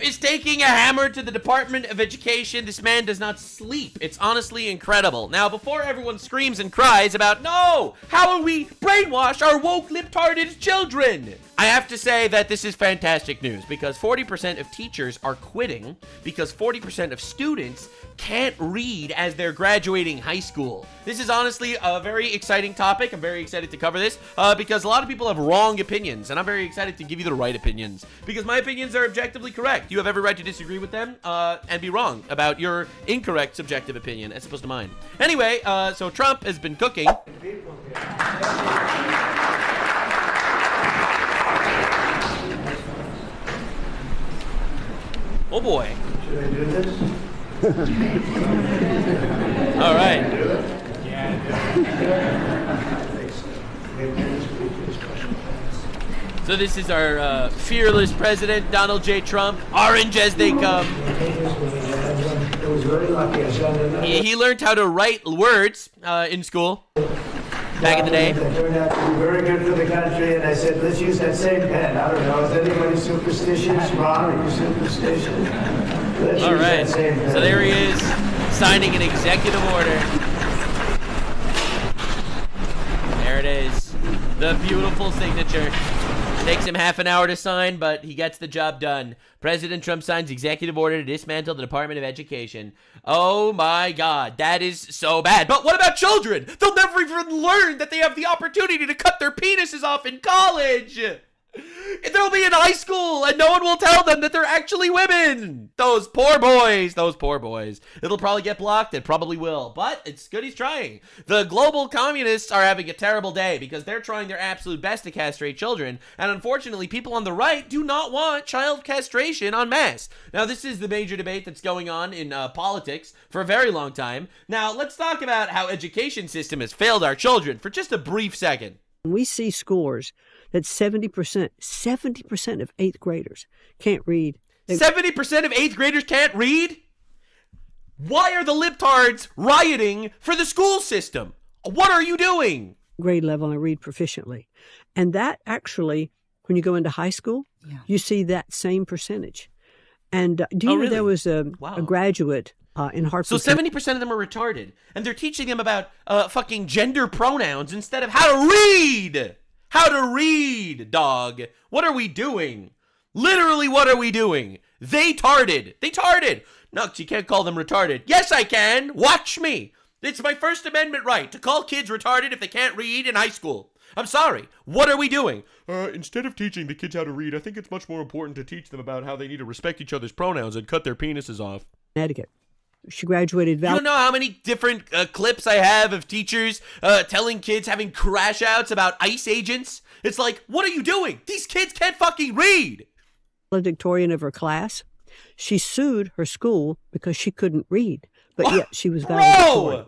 is taking a hammer to the Department of Education. This man does not sleep. It's honestly incredible. Now, before everyone screams and cries about, no, how will we brainwash our woke libtarded children? I have to say that this is fantastic news because 40% of teachers are quitting because 40% of students can't read as they're graduating high school. This is honestly a very exciting topic. I'm very excited to cover this because a lot of people have wrong opinions, and I'm very excited to give you the right opinions because my opinions are objectively correct. You have every right to disagree with them and be wrong about your incorrect subjective opinion as opposed to mine. Anyway, so Trump has been cooking. Oh boy. Should I do this? All right. So this is our fearless president, Donald J. Trump. Orange as they come. He learned how to write words in school back in the day. It turned out to be very good for the country, and I said, let's use that same pen. I don't know, is anybody superstitious? Ron, are you superstitious? All right, so there he is, signing an executive order. There it is, the beautiful signature. Takes him half an hour to sign, but he gets the job done. President Trump signs executive order to dismantle the Department of Education. Oh my God, that is so bad. But what about children? They'll never even learn that they have the opportunity to cut their penises off in college. They'll be in high school and no one will tell them that they're actually women. Those poor boys. It'll probably get blocked. It probably will. But it's good he's trying. The global communists are having a terrible day because they're trying their absolute best to castrate children. And unfortunately, people on the right do not want child castration en masse. Now, this is the major debate that's going on in politics for a very long time. Now, let's talk about how education system has failed our children for just a brief second. We see scores that 70% of eighth graders can't read. 70% of eighth graders can't read? Why are the libtards rioting for the school system? What are you doing? Grade level and read proficiently. And that actually, when you go into high school, you see that same percentage. And do you know really? There was a graduate in Hartford. So 70% of them are retarded, and they're teaching them about fucking gender pronouns instead of how to read. How to read, dog. What are we doing? Literally, what are we doing? They tarded. Nux, you can't call them retarded. Yes, I can. Watch me. It's my First Amendment right to call kids retarded if they can't read in high school. I'm sorry. What are we doing? Instead of teaching the kids how to read, I think it's much more important to teach them about how they need to respect each other's pronouns and cut their penises off. Connecticut. She graduated. You don't know how many different clips I have of teachers telling kids having crash outs about ICE agents? It's like, what are you doing? These kids can't fucking read. Valedictorian of her class. She sued her school because she couldn't read, but yet she was valedictorian.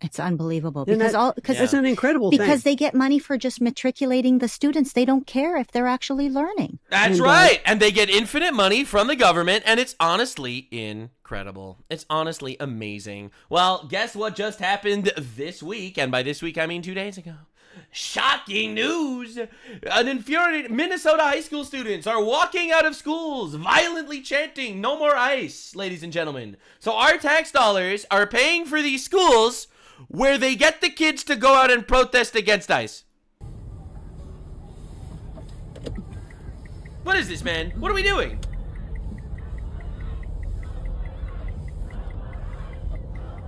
It's unbelievable Isn't because that's an incredible thing. Because they get money for just matriculating the students. They don't care if they're actually learning. That's right. And they get infinite money from the government, and it's honestly incredible. It's honestly amazing. Well, guess what just happened this week? And by this week, I mean 2 days ago. Shocking news! An infuriated Minnesota high school students are walking out of schools, violently chanting, "No more ICE," ladies and gentlemen. So our tax dollars are paying for these schools where they get the kids to go out and protest against ICE. What is this, man? What are we doing?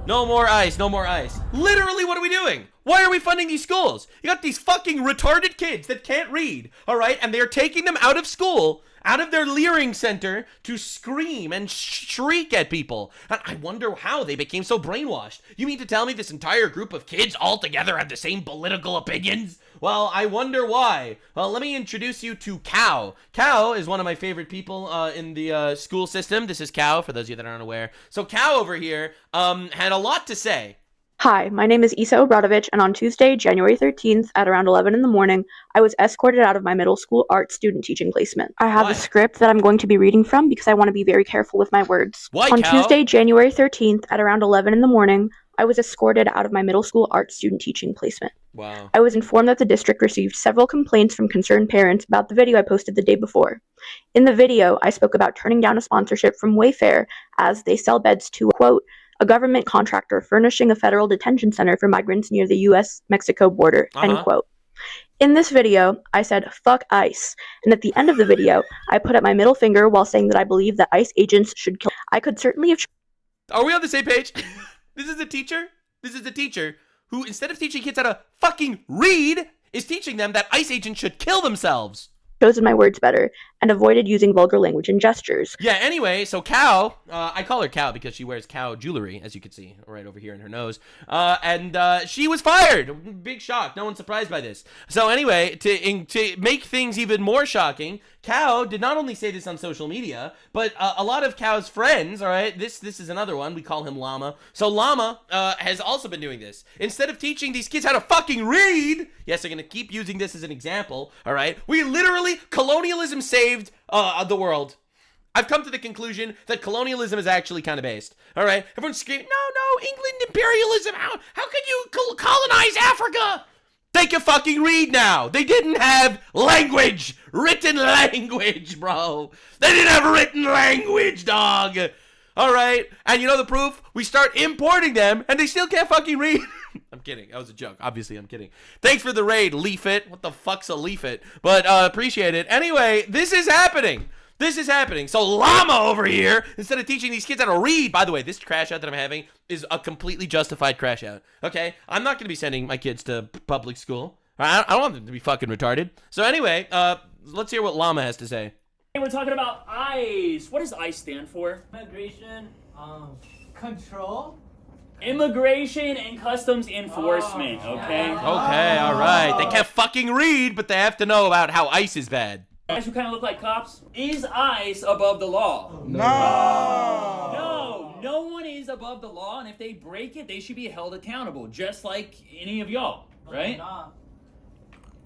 No more ICE, no more ICE. Literally, what are we doing? Why are we funding these schools? You got these fucking retarded kids that can't read, all right? And they're taking them out of school, out of their leering center to scream and shriek at people. And I wonder how they became so brainwashed. You mean to tell me this entire group of kids all together have the same political opinions? Well, I wonder why. Well, let me introduce you to Cow. Cow is one of my favorite people in the school system. This is Cow, for those of you that aren't aware. So Cow over here had a lot to say. Hi, my name is Isa Obradovich, and on Tuesday, January 13th, at around 11 in the morning, I was escorted out of my middle school art student teaching placement. I have a script that I'm going to be reading from because I want to be very careful with my words. Why, on Cow? Tuesday, January 13th, at around 11 in the morning, I was escorted out of my middle school art student teaching placement. Wow. I was informed that the district received several complaints from concerned parents about the video I posted the day before. In the video, I spoke about turning down a sponsorship from Wayfair as they sell beds to, quote, a government contractor furnishing a federal detention center for migrants near the U.S.-Mexico border, end quote. In this video, I said, fuck ICE, and at the end of the video, I put up my middle finger while saying that I believe that ICE agents should kill. I could certainly have... Are we on the same page? This is a teacher? This is a teacher who, instead of teaching kids how to fucking read, is teaching them that ICE agents should kill themselves. Chosen my words better and avoided using vulgar language and gestures. Yeah, anyway, so Cow, I call her Cow because she wears cow jewelry, as you can see right over here in her nose, and she was fired. Big shock. No one's surprised by this. So anyway, to make things even more shocking, Cow did not only say this on social media, but a lot of Cow's friends, all right, this is another one, we call him Llama. So Llama has also been doing this. Instead of teaching these kids how to fucking read, yes, they're going to keep using this as an example, all right, we literally, colonialism saved the world. I've come to the conclusion that colonialism is actually kind of based. All right, everyone's screaming, no, England imperialism. How could you colonize Africa? They can fucking read now. They didn't have language, written language, bro. They didn't have written language, dog. All right, and you know the proof? We start importing them, and they still can't fucking read. I'm kidding. That was a joke. Obviously, I'm kidding. Thanks for the raid, Leaf It. What the fuck's a Leaf It? But appreciate it. Anyway, this is happening. This is happening. So Llama over here, instead of teaching these kids how to read, by the way, this crash out that I'm having is a completely justified crash out. Okay? I'm not going to be sending my kids to public school. I don't want them to be fucking retarded. So anyway, let's hear what Llama has to say. Hey, we're talking about ICE. What does ICE stand for? Immigration, control. Immigration and Customs Enforcement, okay? Okay, all right. They can't fucking read, but they have to know about how ICE is bad. Guys who kind of look like cops. Is ICE above the law? No one is above the law, and if they break it, they should be held accountable, just like any of y'all, right?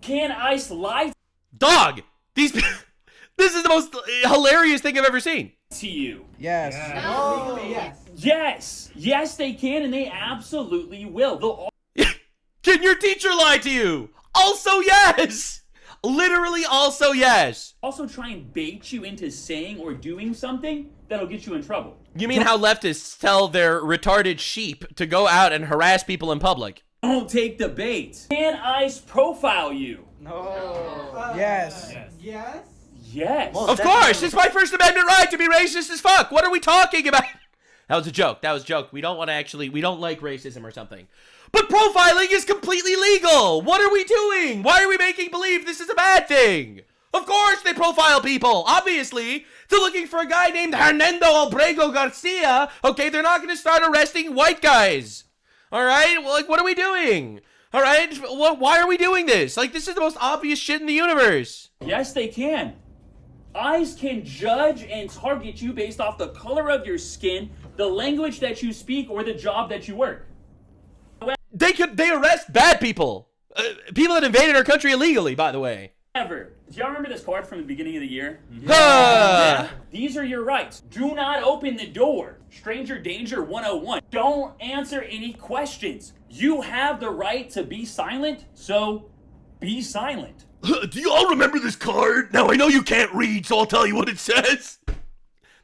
Can ICE lie Dog! This is the most hilarious thing I've ever seen. to you? Yes. Yes, they can, and they absolutely will. They'll Can your teacher lie to you? Also yes! Literally also yes. also try and bait you into saying or doing something that'll get you in trouble. You mean how leftists tell their retarded sheep to go out and harass people in public? Don't take the bait. Can ICE profile you? Yes. Yes. Of course, it's my First Amendment right to be racist as fuck. What are we talking about? That was a joke. That was a joke. We don't want to actually, we don't like racism or something. But profiling is completely legal. What are we doing? Why are we making believe this is a bad thing? Of course they profile people. Obviously, they're looking for a guy named Hernando Albrego Garcia. Okay, they're not going to start arresting white guys. All right? Well, like, what are we doing? All right? Why are we doing this? Like, this is the most obvious shit in the universe. Yes, they can. ICE can judge and target you based off the color of your skin, the language that you speak, or the job that you work. They arrest bad people. People that invaded our country illegally, by the way. However, do y'all remember this card from the beginning of the year? Yeah. These are your rights. Do not open the door. Stranger danger 101. Don't answer any questions. You have the right to be silent, so be silent. Do you all remember this card? Now, I know you can't read, so I'll tell you what it says.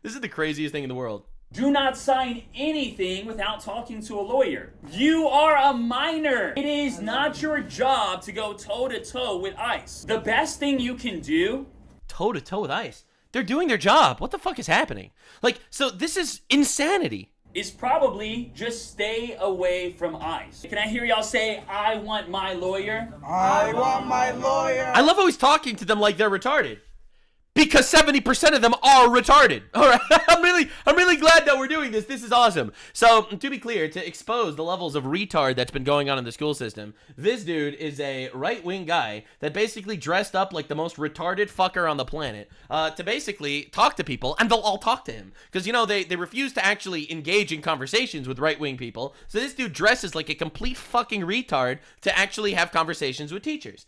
This is the craziest thing in the world. Do not sign anything without talking to a lawyer. You are a minor. It is not your job to go toe-to-toe with ICE. The best thing you can do... Toe-to-toe with ICE? They're doing their job. What the fuck is happening? Like, so this is insanity. is probably just stay away from ICE. Can I hear y'all say, I want my lawyer? I want my lawyer. I love how he's talking to them like they're retarded. Because 70% of them are retarded. All right, I'm really glad that we're doing this. This is awesome. So, to be clear, to expose the levels of retard that's been going on in the school system, this dude is a right-wing guy that basically dressed up like the most retarded fucker on the planet to basically talk to people, and they'll all talk to him. Because, you know, they refuse to actually engage in conversations with right-wing people. So this dude dresses like a complete fucking retard to actually have conversations with teachers.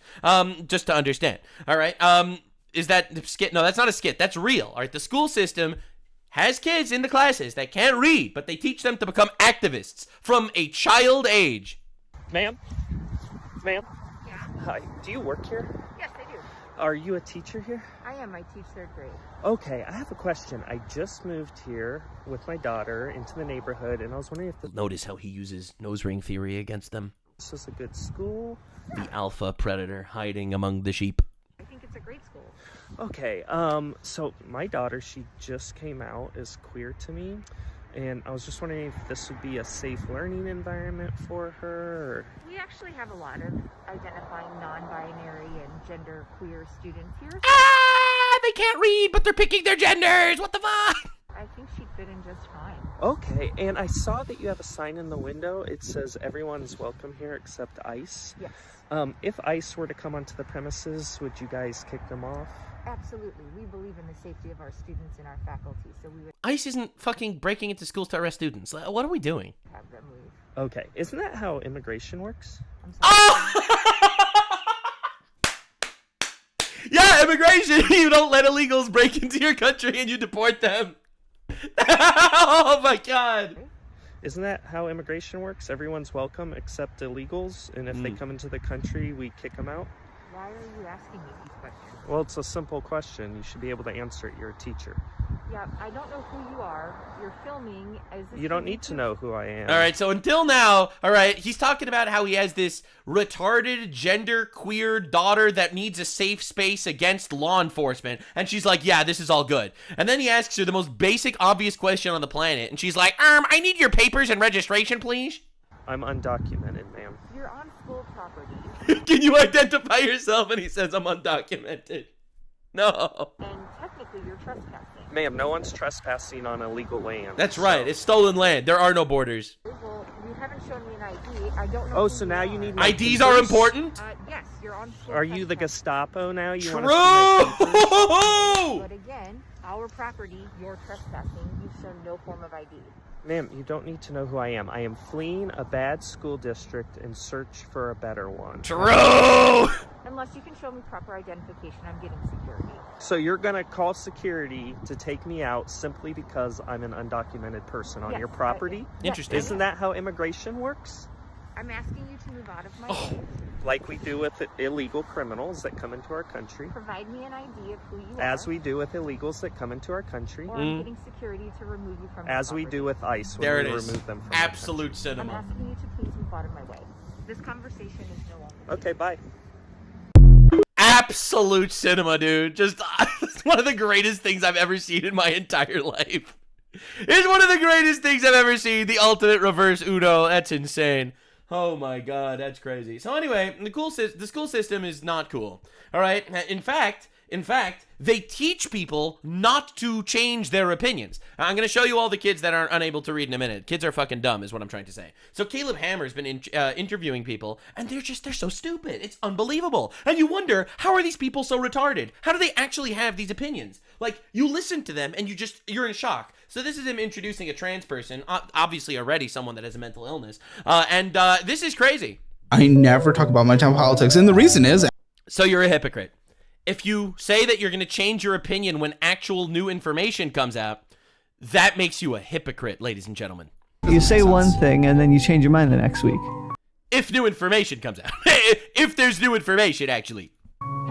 Just to understand. All right, is that a skit? No, that's not a skit. That's real. All right, the school system has kids in the classes that can't read, but they teach them to become activists from a child age. Ma'am, Ma'am? Yeah. Hi. Do you work here? Yes, I do. Are you a teacher here? I am. I teach 3rd grade. Okay, I have a question. I just moved here with my daughter into the neighborhood, and I was wondering if Notice how he uses nose ring theory against them. this is a good school. The alpha predator hiding among the sheep. I think it's a great school. Okay, so my daughter, she just came out as queer to me, and I was just wondering if this would be a safe learning environment for her. We actually have a lot of identifying non-binary and gender queer students here. Ah, they can't read, but they're picking their genders. What the fuck? I think she'd fit in just fine. Okay, and I saw that you have a sign in the window. It says everyone's welcome here except ICE. Yes. If ICE were to come onto the premises, would you guys kick them off? Absolutely. We believe in the safety of our students and our faculty, so we would ICE isn't fucking breaking into schools to arrest students. What are we doing? have them leave. Okay, isn't that how immigration works? I'm sorry. Oh! Yeah, immigration. You don't let illegals break into your country and you deport them. Oh my god. Isn't that how immigration works? Everyone's welcome except illegals, and if they come into the country, we kick them out? Why are you asking me these questions? Well, it's a simple question. You should be able to answer it. You're a teacher. Yeah, I don't know who you are. You're filming. You don't need to know who I am. All right, so until now, all right, he's talking about how he has this retarded, gender queer daughter that needs a safe space against law enforcement. And she's like, yeah, this is all good. And then he asks her the most basic, obvious question on the planet. And she's like, I need your papers and registration, please. I'm undocumented, ma'am. You're on school property. Can you identify yourself? And he says, I'm undocumented. No. And technically, you're trespassing. Ma'am, no one's trespassing on illegal land. That's right. It's stolen land. There are no borders. Well, you haven't shown me an ID. I don't know. Oh, who so you now are. you need my IDs are papers? important? Yes, you're on school. Are you the trespassing. Gestapo now? You True! wanna see my papers? But again, our property, you're trespassing. You've shown no form of ID. Ma'am, you don't need to know who I am. I am fleeing a bad school district in search for a better one. True! Unless you can show me proper identification, I'm getting security. So you're gonna call security to take me out simply because I'm an undocumented person on Yes, your property? Interesting. Isn't that how immigration works? I'm asking you to move out of my way. Like we do with illegal criminals that come into our country. Provide me an ID of who you are. As we do with illegals that come into our country. Or I'm getting security to remove you from the As we property. do with ICE when There we it is. remove them from Absolute I'm cinema. asking you to please move out of my way. This conversation is no longer. our country. Okay, bye. Absolute cinema, dude. Just it's one of the greatest things I've ever seen in my entire life. It's one of the greatest things I've ever seen. The ultimate reverse Uno. That's insane. Oh my god, that's crazy. So anyway, the school system is not cool. All right. In fact, they teach people not to change their opinions. I'm going to show you all the kids that are unable to read in a minute. Kids are fucking dumb is what I'm trying to say. So Caleb Hammer's been interviewing people, and they're so stupid. It's unbelievable. And you wonder, how are these people so retarded? How do they actually have these opinions? Like, you listen to them, and you're in shock. So this is him introducing a trans person, obviously already someone that has a mental illness. And this is crazy. I never talk about my town politics, and the reason is... So you're a hypocrite. If you say that you're going to change your opinion when actual new information comes out, that makes you a hypocrite, ladies and gentlemen. You say one thing and then you change your mind the next week. If new information comes out. If there's new information, actually.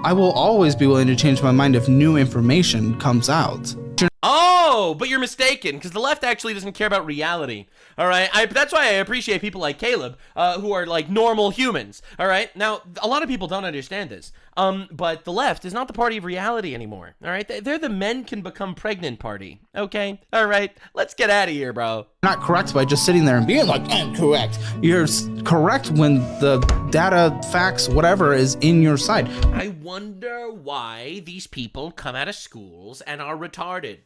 I will always be willing to change my mind if new information comes out. Oh, but you're mistaken, because the left actually doesn't care about reality. All right, that's why I appreciate people like Caleb, who are like normal humans. All right, now a lot of people don't understand this. But the left is not the party of reality anymore. All right, they're the men can become pregnant party. Okay, all right, let's get out of here, bro. Not correct by just sitting there and being like, I'm correct. You're correct when the data, facts, whatever is in your side. I wonder why these people come out of schools and are retarded.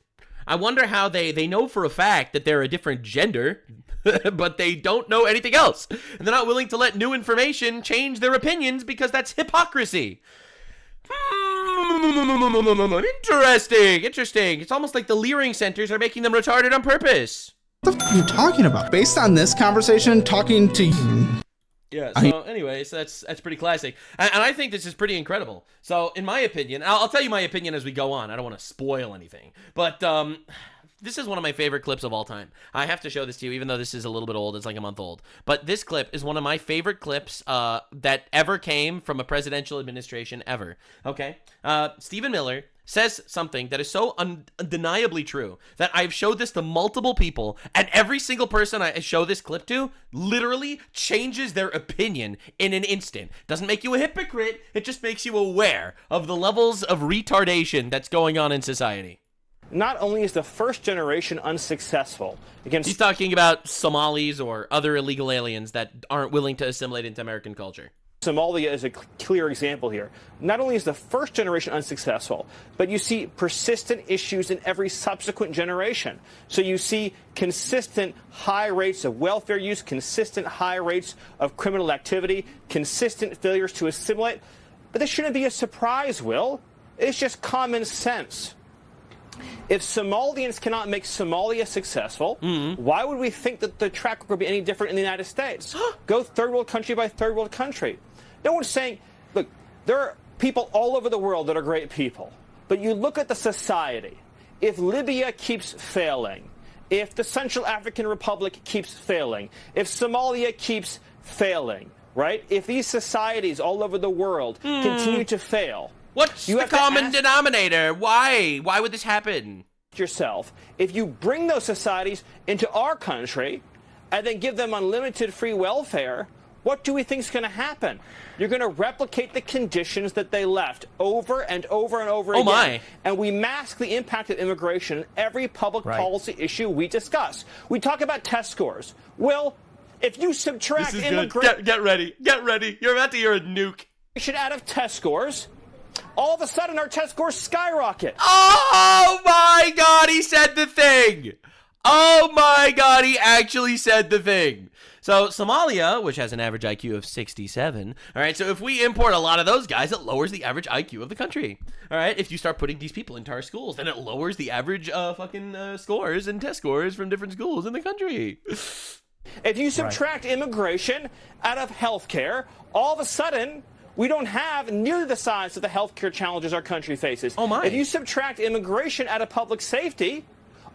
I wonder how they know for a fact that they're a different gender, but they don't know anything else. And they're not willing to let new information change their opinions because that's hypocrisy. Interesting. It's almost like the Leering centers are making them retarded on purpose. What the f are you talking about? Based on this conversation, talking to you... Yeah, so anyways, that's pretty classic. And I think this is pretty incredible. So in my opinion, I'll tell you my opinion as we go on. I don't want to spoil anything. But This is one of my favorite clips of all time. I have to show this to you, even though this is a little bit old. It's like a month old. But this clip is one of my favorite clips that ever came from a presidential administration ever. Okay? Stephen Miller says something that is so undeniably true that I've showed this to multiple people, and every single person I show this clip to literally changes their opinion in an instant. Doesn't make you a hypocrite. It just makes you aware of the levels of retardation that's going on in society. Not only is the first generation unsuccessful against... He's talking about Somalis or other illegal aliens that aren't willing to assimilate into American culture. Somalia is a clear example here. Not only is the first generation unsuccessful, but you see persistent issues in every subsequent generation. So you see consistent high rates of welfare use, consistent high rates of criminal activity, consistent failures to assimilate. But this shouldn't be a surprise, Will. It's just common sense. If Somalians cannot make Somalia successful, why would we think that the track record would be any different in the United States? Go third world country by third world country. No one's saying, look, there are people all over the world that are great people. But you look at the society. If Libya keeps failing, if the Central African Republic keeps failing, if Somalia keeps failing, right? If these societies all over the world continue to fail, what's the common denominator? Why? Why would this happen? Yourself, if you bring those societies into our country and then give them unlimited free welfare, what do we think is going to happen? You're going to replicate the conditions that they left over and over and over again. My. And we mask the impact of immigration in every public policy issue we discuss. We talk about test scores. Will, if you subtract immigration... Get ready. Get ready. You're about to hear a nuke. ...out of test scores, all of a sudden our test scores skyrocket. Oh my God, he said the thing. Oh my God, he actually said the thing. So Somalia, which has an average IQ of 67, all right, so if we import a lot of those guys, it lowers the average IQ of the country. All right, if you start putting these people into our schools, then it lowers the average scores and test scores from different schools in the country. If you subtract immigration out of healthcare, all of a sudden... we don't have nearly the size of the healthcare challenges our country faces. Oh my. If you subtract immigration out of public safety,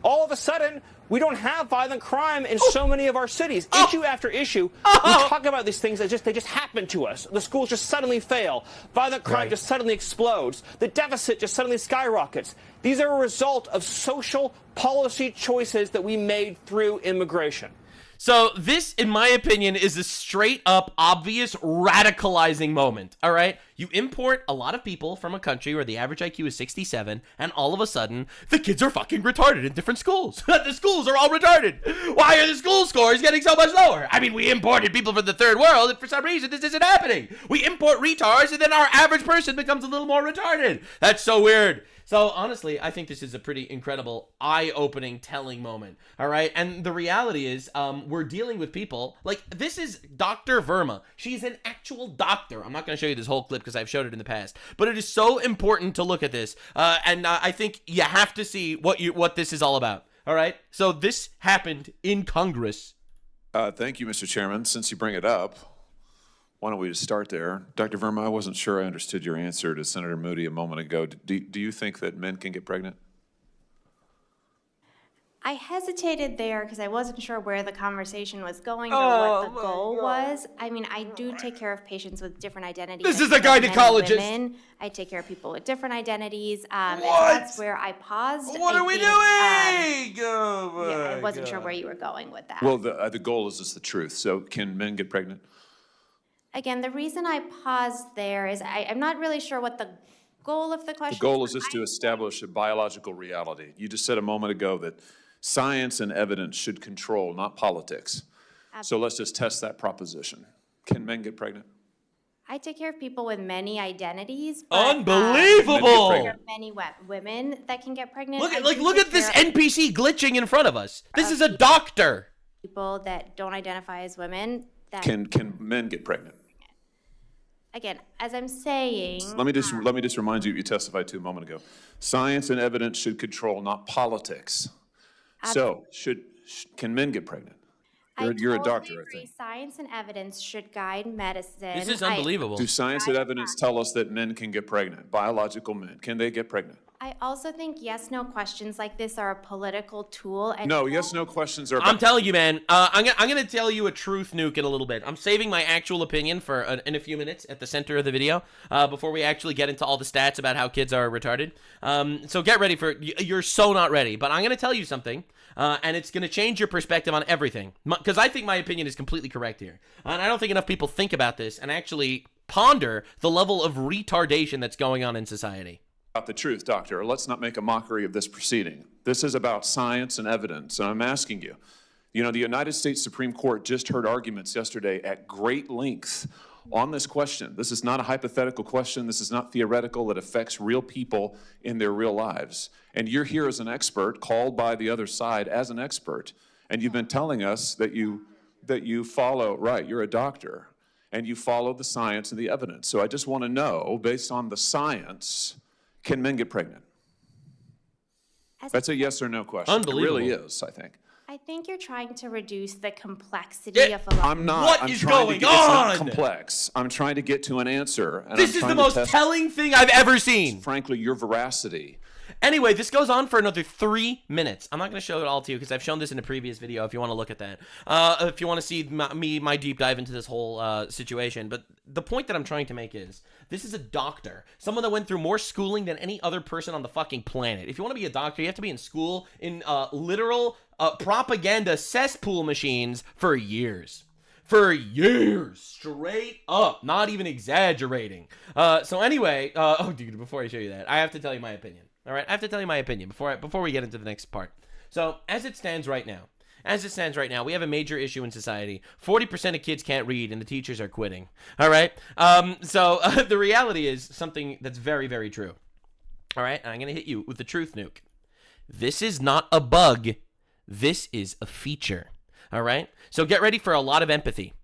all of a sudden, we don't have violent crime in so many of our cities. Issue after issue, we talk about these things that they just happen to us. The schools just suddenly fail. Violent crime just suddenly explodes. The deficit just suddenly skyrockets. These are a result of social policy choices that we made through immigration. So this, in my opinion, is a straight up obvious radicalizing moment, all right? You import a lot of people from a country where the average IQ is 67, and all of a sudden, the kids are fucking retarded in different schools. The schools are all retarded. Why are the school scores getting so much lower? I mean, we imported people from the third world, and for some reason, this isn't happening. We import retards, and then our average person becomes a little more retarded. That's so weird. So honestly, I think this is a pretty incredible, eye-opening, telling moment, all right? And the reality is, we're dealing with people, like, this is Dr. Verma. She's an actual doctor. I'm not going to show you this whole clip because I've showed it in the past, but it is so important to look at this, and I think you have to see what this is all about, all right? So this happened in Congress. Thank you, Mr. Chairman. Since you bring it up, why don't we just start there? Dr. Verma, I wasn't sure I understood your answer to Senator Moody a moment ago. Do you think that men can get pregnant? I hesitated there because I wasn't sure where the conversation was going or what the goal was. I mean, I do take care of patients with different identities. This is a gynecologist. I take care of people with different identities. And that's where I paused. What are we doing? I wasn't sure where you were going with that. Well, the goal is just the truth. So can men get pregnant? Again, the reason I paused there is I'm not really sure what the goal of the question is. The goal is just to establish a biological reality. You just said a moment ago that science and evidence should control, not politics. Absolutely. So let's just test that proposition. Can men get pregnant? I take care of people with many identities. But, unbelievable! There are many women that can get pregnant. Look at this NPC glitching in front of us. This is a doctor. People that don't identify as women. That can men get pregnant? Again, as I'm saying, let me just remind you what you testified to a moment ago. Science and evidence should control, not politics. Absolutely. So, can men get pregnant? You're a doctor, I think. Science and evidence should guide medicine. This is unbelievable. Do science and evidence tell us that men can get pregnant? Biological men, can they get pregnant? I also think yes/no questions like this are a political tool. And No, yes/no questions are. I'm telling you, man. I'm gonna tell you a truth nuke in a little bit. I'm saving my actual opinion for in a few minutes at the center of the video before we actually get into all the stats about how kids are retarded. So get ready for it. You're so not ready, but I'm gonna tell you something, and it's gonna change your perspective on everything. Because I think my opinion is completely correct here, and I don't think enough people think about this and actually ponder the level of retardation that's going on in society. About the truth, doctor. Let's not make a mockery of this proceeding. This is about science and evidence, and I'm asking you. You know, the United States Supreme Court just heard arguments yesterday at great length on this question. This is not a hypothetical question. This is not theoretical. It affects real people in their real lives. And you're here as an expert, called by the other side as an expert, and you've been telling us that you follow, right, you're a doctor, and you follow the science and the evidence. So I just want to know, based on the science, can men get pregnant? That's a yes or no question. Unbelievable. It really is, I think. I think you're trying to reduce the complexity of a lot. I'm not. What I'm is trying going to get, It's on? not complex. I'm trying to get to an answer. And This I'm is trying the to most test, telling thing I've ever seen. frankly, your veracity. Anyway, this goes on for another 3 minutes. I'm not going to show it all to you because I've shown this in a previous video if you want to look at that. If you want to see my deep dive into this whole situation. But the point that I'm trying to make is, this is a doctor. Someone that went through more schooling than any other person on the fucking planet. If you want to be a doctor, you have to be in school in literal propaganda cesspool machines for years. For years, straight up, not even exaggerating. So anyway, oh dude, before I show you that, I have to tell you my opinion. All right, I have to tell you my opinion before we get into the next part. So as it stands right now, we have a major issue in society. 40% of kids can't read, and the teachers are quitting. All right, so the reality is something that's very, very true. All right, and I'm gonna hit you with the truth nuke. This is not a bug. This is a feature. All right, so get ready for a lot of empathy.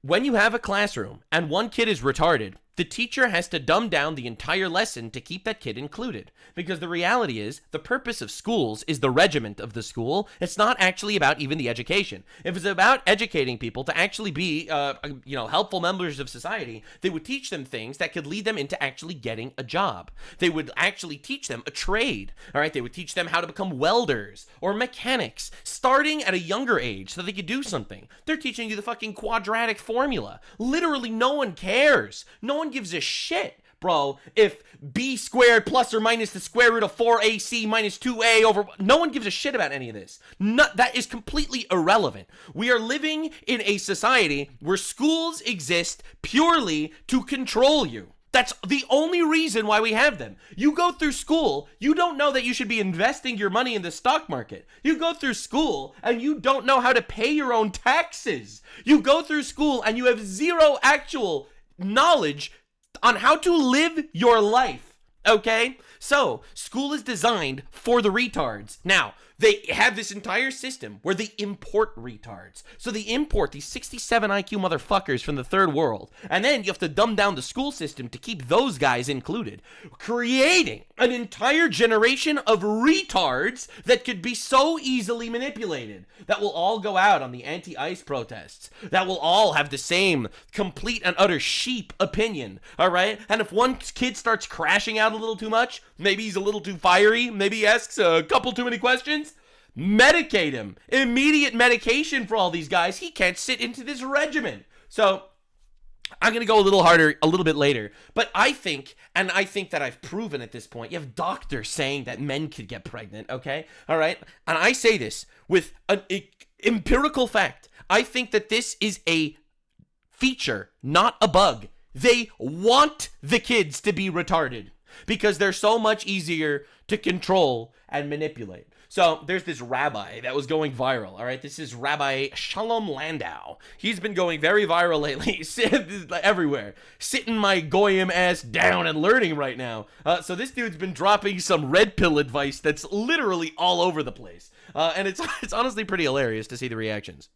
When you have a classroom and one kid is retarded, the teacher has to dumb down the entire lesson to keep that kid included. Because the reality is, the purpose of schools is the regiment of the school. It's not actually about even the education. If it's about educating people to actually be, helpful members of society, they would teach them things that could lead them into actually getting a job. They would actually teach them a trade. All right, they would teach them how to become welders or mechanics, starting at a younger age so they could do something. They're teaching you the fucking quadratic formula. Literally, no one cares. No one gives a shit, bro, if b squared plus or minus the square root of 4ac minus 2a over... No one gives a shit about any of this. That is completely irrelevant. We are living in a society where schools exist purely to control you. That's the only reason why we have them. You go through school, you don't know that you should be investing your money in the stock market. You go through school and you don't know how to pay your own taxes. You go through school and you have zero actual knowledge on how to live your life, okay? So, school is designed for the retards. Now, they have this entire system where they import retards. So they import these 67 IQ motherfuckers from the third world. And then you have to dumb down the school system to keep those guys included. Creating an entire generation of retards that could be so easily manipulated. That will all go out on the anti-ICE protests. That will all have the same complete and utter sheep opinion. Alright? And if one kid starts crashing out a little too much, maybe he's a little too fiery, maybe he asks a couple too many questions, medicate him. Immediate medication for all these guys. He can't sit into this regimen. So, I'm going to go a little harder a little bit later. But I think that I've proven at this point, you have doctors saying that men could get pregnant, okay? All right? And I say this with an empirical fact. I think that this is a feature, not a bug. They want the kids to be retarded because they're so much easier to control and manipulate. So there's this rabbi that was going viral, all right? This is Rabbi Shalom Landau. He's been going very viral lately, everywhere. Sitting my goyim ass down and learning right now. So this dude's been dropping some red pill advice that's literally all over the place. And it's honestly pretty hilarious to see the reactions.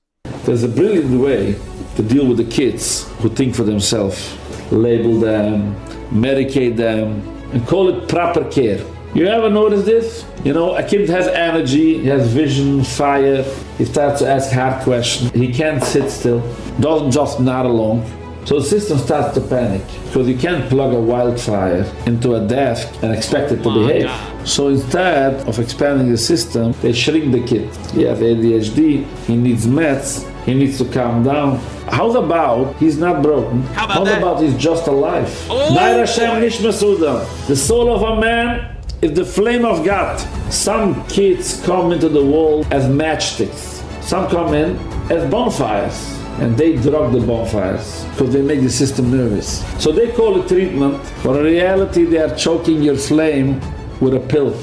There's a brilliant way to deal with the kids who think for themselves. Label them, medicate them, and call it proper care. You ever notice this? You know, a kid has energy, he has vision, fire, he starts to ask hard questions, he can't sit still, doesn't just nod along. So the system starts to panic because you can't plug a wildfire into a desk and expect it to behave. So instead of expanding the system, they shrink the kid. He has ADHD, he needs meds, he needs to calm down. How about he's not broken? How about he's just alive? The soul of a man is the flame of God. Some kids come into the world as matchsticks. Some come in as bonfires. And they drug the bonfires because they make the system nervous. So they call it treatment, but in reality they are choking your flame with a pill.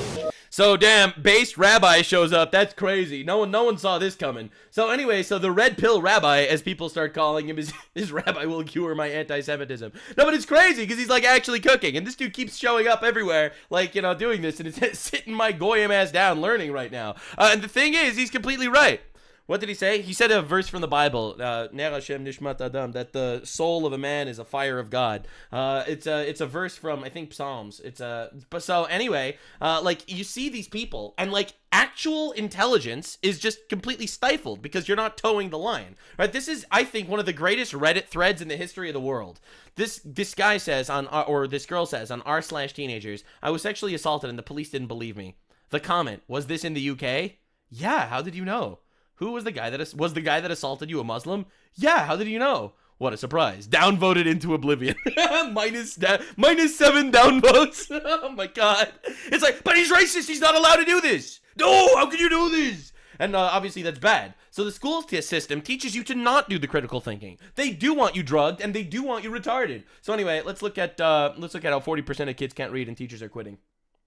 So damn, based rabbi shows up. That's crazy. No one saw this coming. So anyway, so the red pill rabbi, as people start calling him, is this rabbi will cure my anti-Semitism. No, but it's crazy because he's like actually cooking, and this dude keeps showing up everywhere, like, you know, doing this, and it's sitting my goyim ass down learning right now. And the thing is, he's completely right. What did he say? He said a verse from the Bible, Ner Hashem Nishmat Adam, that the soul of a man is a fire of God. It's a verse from, I think, Psalms. But so anyway, like, you see these people, and like actual intelligence is just completely stifled because you're not towing the line, right? This is, I think, one of the greatest Reddit threads in the history of the world. This guy says or this girl says on r/teenagers, I was sexually assaulted and the police didn't believe me. The comment, was this in the UK? Yeah, how did you know? Who was the guy that assaulted you a Muslim? Yeah, how did you know? What a surprise. Downvoted into oblivion. minus 7 downvotes. Oh my god. It's like, but he's racist. He's not allowed to do this. No, how can you do this? And obviously that's bad. So the school system teaches you to not do the critical thinking. They do want you drugged and they do want you retarded. So anyway, let's look at how 40% of kids can't read and teachers are quitting.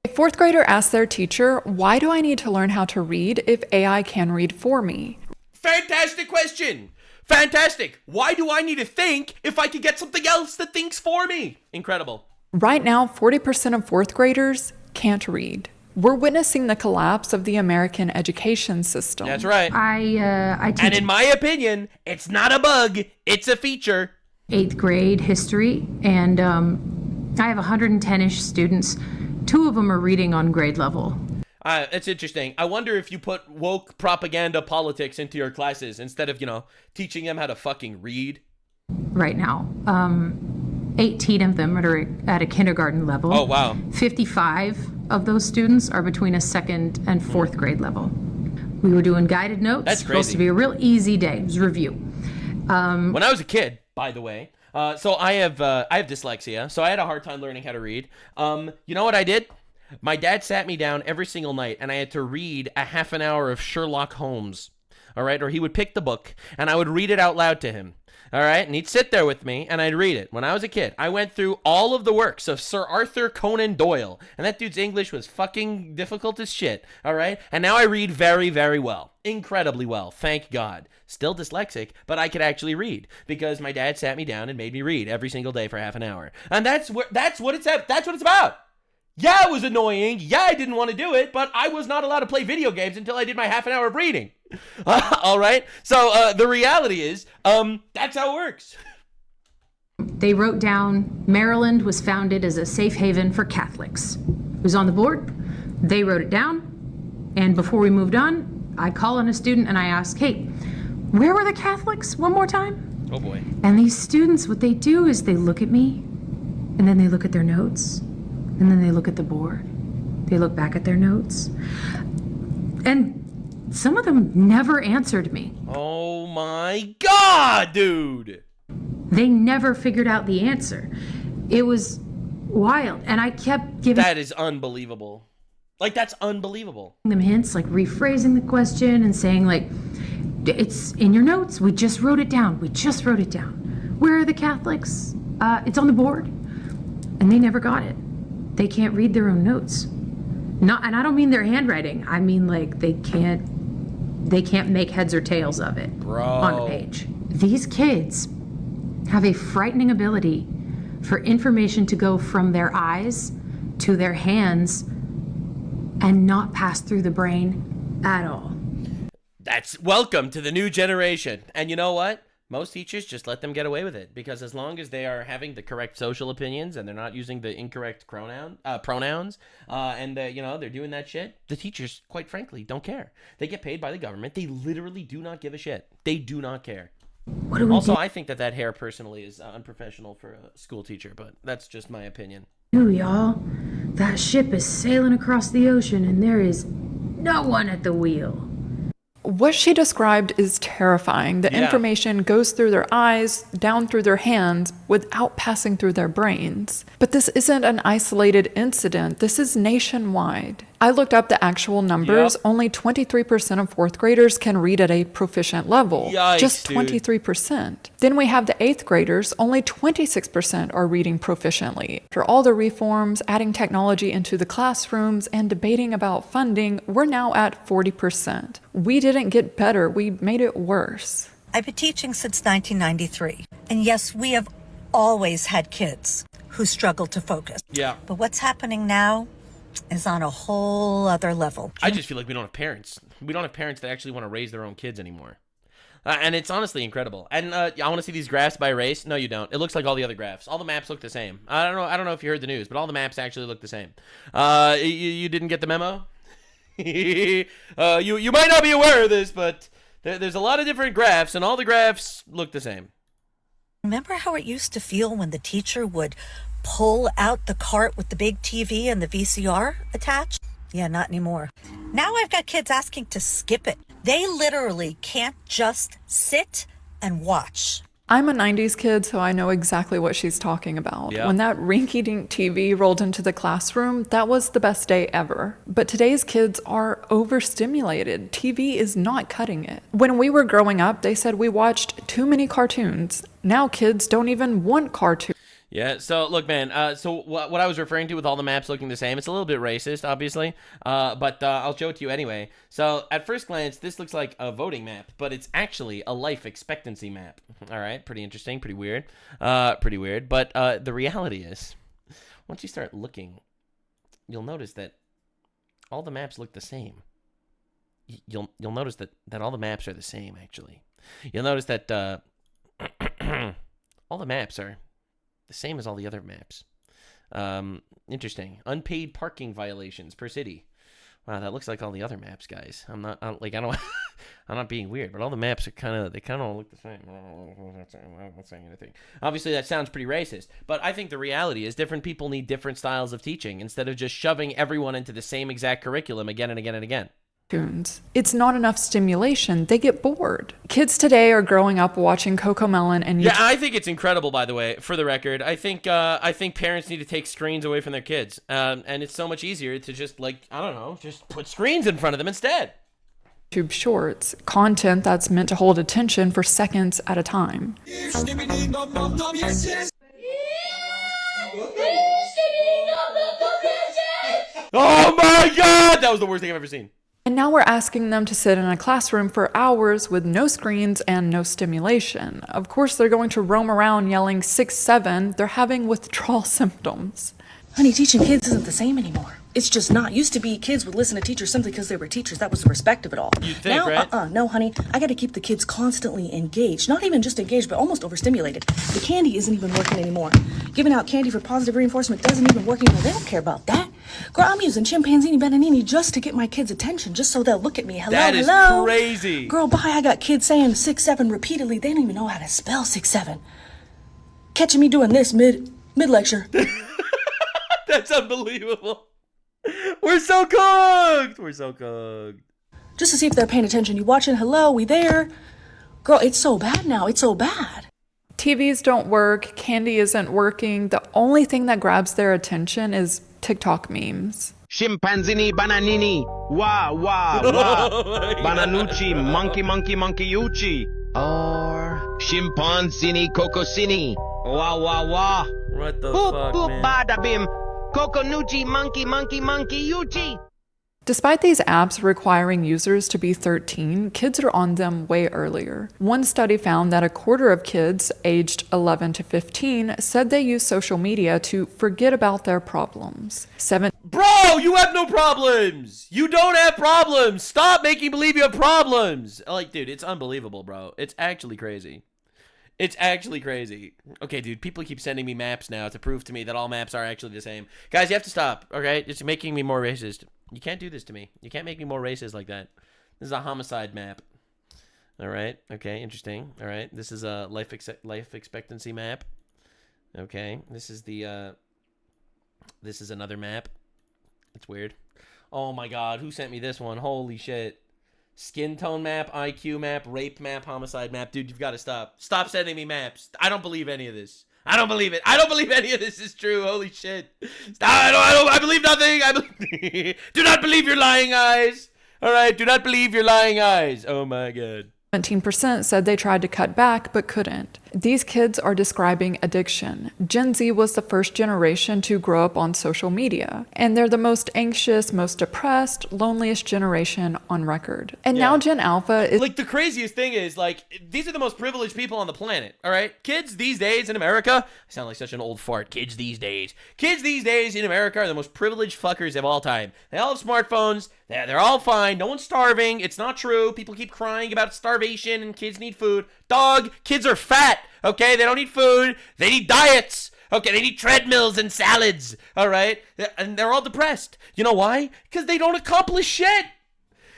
A fourth grader asked their teacher, why do I need to learn how to read if AI can read for me? Fantastic question. Fantastic. Why do I need to think if I could get something else that thinks for me? Incredible. Right now, 40% of fourth graders can't read. We're witnessing the collapse of the American education system. That's right. I teach, and in my opinion, it's not a bug, it's a feature. 8th grade history, and I have 110-ish students. 2 of them are reading on grade level. It's interesting. I wonder if you put woke propaganda politics into your classes instead of, teaching them how to fucking read. Right now. 18 of them are at a kindergarten level. Oh, wow. 55 of those students are between a 2nd and 4th grade level. We were doing guided notes. That's crazy. Supposed to be a real easy day. It was review. When I was a kid, by the way, so I have dyslexia, so I had a hard time learning how to read. You know what I did? My dad sat me down every single night, and I had to read a half an hour of Sherlock Holmes, all right? Or he would pick the book, and I would read it out loud to him, all right? And he'd sit there with me, and I'd read it. When I was a kid, I went through all of the works of Sir Arthur Conan Doyle, and that dude's English was fucking difficult as shit, all right? And now I read very, very well. Incredibly well, thank God. Still dyslexic, but I could actually read because my dad sat me down and made me read every single day for half an hour. And that's what it's about. Yeah, it was annoying. Yeah, I didn't want to do it, but I was not allowed to play video games until I did my half an hour of reading. All right? So the reality is, that's how it works. They wrote down Maryland was founded as a safe haven for Catholics. It was on the board. They wrote it down. And before we moved on, I call on a student and I ask, hey, where were the Catholics? One more time. Oh boy. And these students, what they do is they look at me and then they look at their notes. And then they look at the board. They look back at their notes. And some of them never answered me. Oh my God, dude. They never figured out the answer. It was wild. And I kept giving... That is unbelievable. Like, that's unbelievable. ...them hints, like rephrasing the question and saying, like, it's in your notes. We just wrote it down. Where are the Catholics? It's on the board. And they never got it. They can't read their own notes. And I don't mean their handwriting. I mean, like, they can't make heads or tails of it on a page. These kids have a frightening ability for information to go from their eyes to their hands and not pass through the brain at all. That's welcome to the new generation. And you know what? Most teachers just let them get away with it because as long as they are having the correct social opinions and they're not using the incorrect pronouns, and they're doing that shit, the teachers, quite frankly, don't care. They get paid by the government. They literally do not give a shit. They do not care. What do we Also, do? I think that hair personally is unprofessional for a school teacher, but that's just my opinion. Y'all? That ship is sailing across the ocean and there is no one at the wheel. What she described is terrifying. The information goes through their eyes, down through their hands, without passing through their brains. But this isn't an isolated incident. This is nationwide. I looked up the actual numbers. Only 23% of fourth graders can read at a proficient level. Yikes, Just dude. 23%. Then we have the eighth graders. Only 26% are reading proficiently. After all the reforms, adding technology into the classrooms, and debating about funding, we're now at 40%. We didn't get better. We made it worse. I've been teaching since 1993. And yes, we have always had kids who struggle to focus. Yeah. But what's happening now is on a whole other level. I just feel like we don't have parents. We don't have parents that actually want to raise their own kids anymore. And it's honestly incredible. And I want to see these graphs by race. No, you don't. It looks like all the other graphs. All the maps look the same. I don't know if you heard the news, but all the maps actually look the same. You didn't get the memo? You might not be aware of this, but there's a lot of different graphs, and all the graphs look the same. Remember how it used to feel when the teacher would pull out the cart with the big TV and the VCR attached? Yeah, not anymore. Now I've got kids asking to skip it. They literally can't just sit and watch. I'm a 90s kid, so I know exactly what she's talking about. Yeah. When that rinky-dink TV rolled into the classroom, that was the best day ever. But today's kids are overstimulated. TV is not cutting it. When we were growing up, they said we watched too many cartoons. Now kids don't even want cartoons. Yeah, so look, man, so what I was referring to with all the maps looking the same, it's a little bit racist, obviously, but I'll show it to you anyway. So at first glance, this looks like a voting map, but it's actually a life expectancy map. All right, pretty interesting, pretty weird, but the reality is, once you start looking, you'll notice that all the maps look the same. You'll notice that all the maps are the same, actually. You'll notice that all the maps are the same as all the other maps. Interesting. Unpaid parking violations per city. Wow, that looks like all the other maps, guys. I'm not being weird, but all the maps are they kind of look the same. I'm not saying anything. Obviously, that sounds pretty racist, but I think the reality is different people need different styles of teaching instead of just shoving everyone into the same exact curriculum again and again and again. It's not enough stimulation. They get bored. Kids today are growing up watching Cocomelon and Yeah, I think it's incredible, by the way, for the record. I think parents need to take screens away from their kids. And it's so much easier to just, just put screens in front of them instead. YouTube shorts, content that's meant to hold attention for seconds at a time. Oh my God! That was the worst thing I've ever seen. And now we're asking them to sit in a classroom for hours with no screens and no stimulation. Of course, they're going to roam around yelling 6-7. They're having withdrawal symptoms. Honey, teaching kids isn't the same anymore. It's just not. Used to be kids would listen to teachers simply because they were teachers. That was the respect of it all. You'd think, right? No, honey. I got to keep the kids constantly engaged. Not even just engaged, but almost overstimulated. The candy isn't even working anymore. Giving out candy for positive reinforcement doesn't even work anymore. They don't care about that. Girl, I'm using chimpanzini bananini just to get my kids' attention, just so they'll look at me. Hello, that is hello. Crazy. Girl, bye. I got kids saying 6-7 repeatedly. They don't even know how to spell 6-7. Catching me doing this mid-lecture. That's unbelievable. We're so cooked. We're so cooked. Just to see if they're paying attention. You watching? Hello, we there? Girl, it's so bad now. It's so bad. TVs don't work. Candy isn't working. The only thing that grabs their attention is TikTok memes. Chimpanzini bananini. Wah, wah, wah. Bananucci, monkey uchi. Or chimpanzini cocosini. Wah, wah, wah. What the boop, fuck, boop, man? Bada bim. Coconucci, monkey uchi. Despite these apps requiring users to be 13, kids are on them way earlier. One study found that a quarter of kids aged 11 to 15 said they use social media to forget about their problems. Bro, you have no problems. You don't have problems. Stop making believe you have problems. Like, dude, it's unbelievable, bro. It's actually crazy. It's actually crazy. Okay, dude, people keep sending me maps now to prove to me that all maps are actually the same. Guys, you have to stop, okay? It's making me more racist. You can't do this to me. You can't make me more racist like that. This is a homicide map. All right. Okay. Interesting. All right. This is a life expectancy map. Okay. This is another map. It's weird. Oh my God. Who sent me this one? Holy shit. Skin tone map, IQ map, rape map, homicide map. Dude, you've got to stop. Stop sending me maps. I don't believe any of this. I don't believe it. I don't believe any of this is true. Holy shit. Stop. I believe nothing. Do not believe your lying eyes. All right. Do not believe your lying eyes. Oh my God. 17% said they tried to cut back but couldn't. These kids are describing addiction. Gen Z was the first generation to grow up on social media, and they're the most anxious, most depressed, loneliest generation on record. And now Gen Alpha is like, the craziest thing is, like, these are the most privileged people on the planet, all right? Kids these days in America, I sound like such an old fart. Kids these days in America are the most privileged fuckers of all time. They all have smartphones. They're all fine. No one's starving. It's not true. People keep crying about starvation and kids need food. Dog, kids are fat, okay? They don't need food. They need diets, okay? They need treadmills and salads, all right? And they're all depressed. You know why? Because they don't accomplish shit.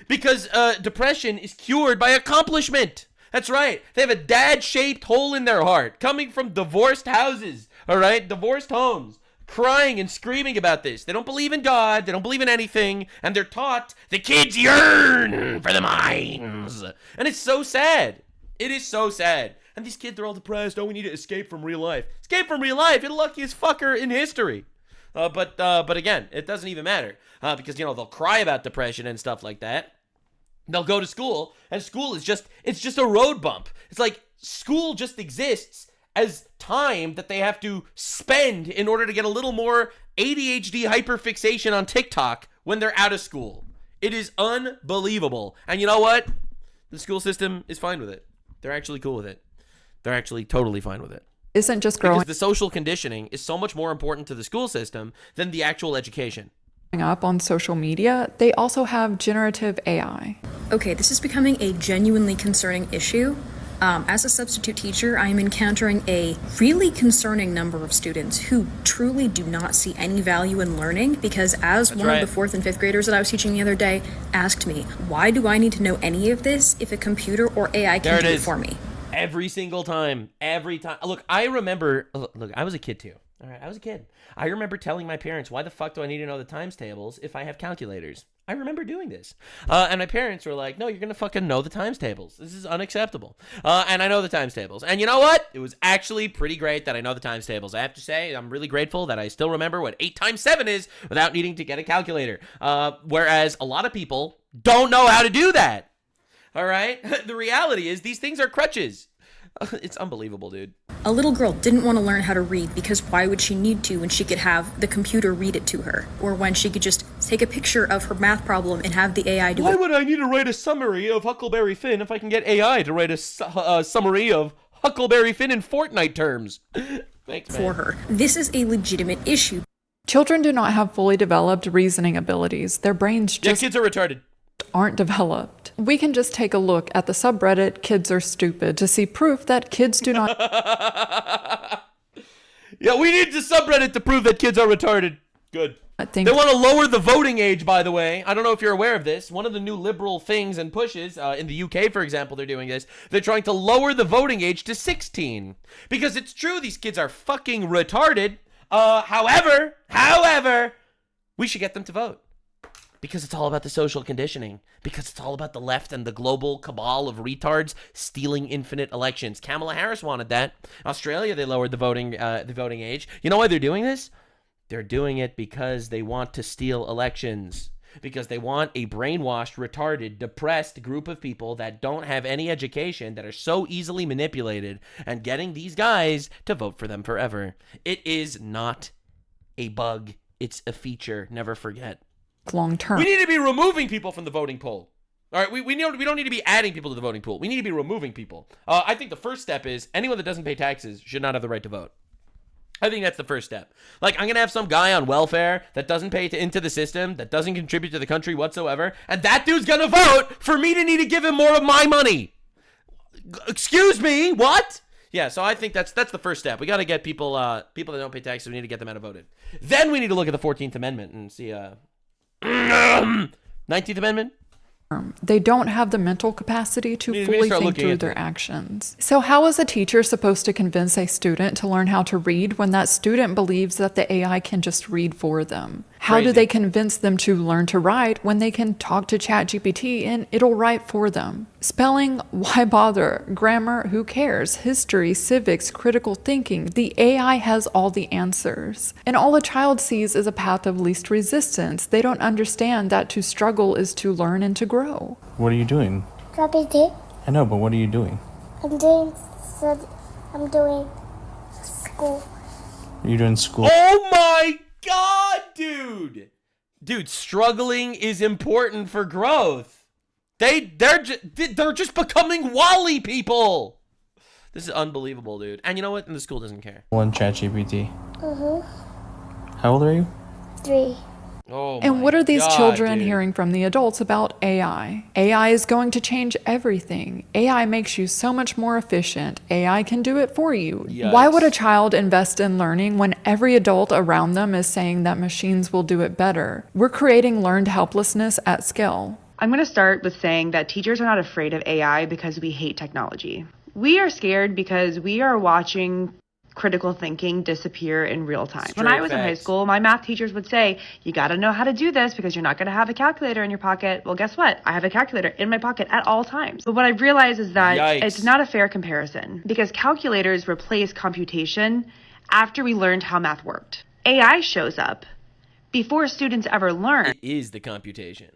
Because depression is cured by accomplishment. That's right. They have a dad-shaped hole in their heart coming from divorced houses, all right? Divorced homes. Crying and screaming about this. They don't believe in God. They don't believe in anything. And they're taught the kids yearn for the mines. And it's so sad. It is so sad. And these kids are all depressed. Oh, we need to escape from real life. Escape from real life. You're the luckiest fucker in history. But again, it doesn't even matter. Because, you know, they'll cry about depression and stuff like that. They'll go to school. And school is just a road bump. It's like school just exists as time that they have to spend in order to get a little more ADHD hyperfixation on TikTok when they're out of school. It is unbelievable. And you know what? The school system is fine with it. They're actually cool with it. They're actually totally fine with it. Isn't just growing because the social conditioning is so much more important to the school system than the actual education. Up on social media, they also have generative AI. Okay, this is becoming a genuinely concerning issue. As a substitute teacher, I am encountering a really concerning number of students who truly do not see any value in learning because as one of the 4th and 5th graders that I was teaching the other day asked me, why do I need to know any of this if a computer or AI can do it for me? Every single time. Every time. Look, I remember, look, I was a kid too. All right, I was a kid. I remember telling my parents, why the fuck do I need to know the times tables if I have calculators? I remember doing this. And my parents were like, no, you're going to fucking know the times tables. This is unacceptable. And I know the times tables. And you know what? It was actually pretty great that I know the times tables. I have to say, I'm really grateful that I still remember what 8 times 7 is without needing to get a calculator. Whereas a lot of people don't know how to do that. All right? The reality is these things are crutches. It's unbelievable, dude. A little girl didn't want to learn how to read because why would she need to when she could have the computer read it to her? Or when she could just take a picture of her math problem and have the AI do it. Why would I need to write a summary of Huckleberry Finn if I can get AI to write a summary of Huckleberry Finn in Fortnite terms? Thanks, man. For her. This is a legitimate issue. Children do not have fully developed reasoning abilities. Their brains just kids are retarded. Aren't developed. We can just take a look at the subreddit Kids Are Stupid to see proof that kids do not. Yeah, we need the subreddit to prove that kids are retarded. Good. They want to lower the voting age, by the way. I don't know if you're aware of this. One of the new liberal things and pushes, in the UK, for example, they're doing this. They're trying to lower the voting age to 16. Because it's true, these kids are fucking retarded. However, we should get them to vote. Because it's all about the social conditioning. Because it's all about the left and the global cabal of retards stealing infinite elections. Kamala Harris wanted that. Australia, they lowered the voting age. You know why they're doing this? They're doing it because they want to steal elections. Because they want a brainwashed, retarded, depressed group of people that don't have any education, that are so easily manipulated, and getting these guys to vote for them forever. It is not a bug. It's a feature. Never forget. Long term. We need to be removing people from the voting pool. All right, we don't need to be adding people to the voting pool. We need to be removing people. I think the first step is anyone that doesn't pay taxes should not have the right to vote. I think that's the first step. Like, I'm going to have some guy on welfare that doesn't pay into the system, that doesn't contribute to the country whatsoever, and that dude's going to vote for me to need to give him more of my money. Excuse me, what? Yeah, so I think that's the first step. We got to get people that don't pay taxes, we need to get them out of voted. Then we need to look at the 14th Amendment and see... 19th Amendment? They don't have the mental capacity to We fully start think looking through at their that. actions. So how is a teacher supposed to convince a student to learn how to read when that student believes that the AI can just read for them? How do Crazy. they convince them to learn to write when they can talk to ChatGPT and it'll write for them? Spelling, why bother? Grammar, who cares? History, civics, critical thinking, the AI has all the answers. And all a child sees is a path of least resistance. They don't understand that to struggle is to learn and to grow. What are you doing? Copy. I know, but what are you doing? I'm doing school. Are you doing school? Oh my God, dude! Dude, struggling is important for growth. They're just becoming Wall-E people. This is unbelievable, dude. And you know what? And the school doesn't care. One ChatGPT. Mm-hmm. How old are you? 3. Oh And what are these God, children dude. hearing from the adults about AI? AI is going to change everything. AI makes you so much more efficient. AI can do it for you. Yikes. Why would a child invest in learning when every adult around them is saying that machines will do it better? We're creating learned helplessness at scale. I'm going to start with saying that teachers are not afraid of AI because we hate technology. We are scared because we are watching critical thinking disappear in real time. When I was in high school, my math teachers would say, you got to know how to do this because you're not going to have a calculator in your pocket. Well, guess what? I have a calculator in my pocket at all times. But what I realized is that it's not a fair comparison because calculators replace computation after we learned how math worked. AI shows up before students ever learn. It is the computation.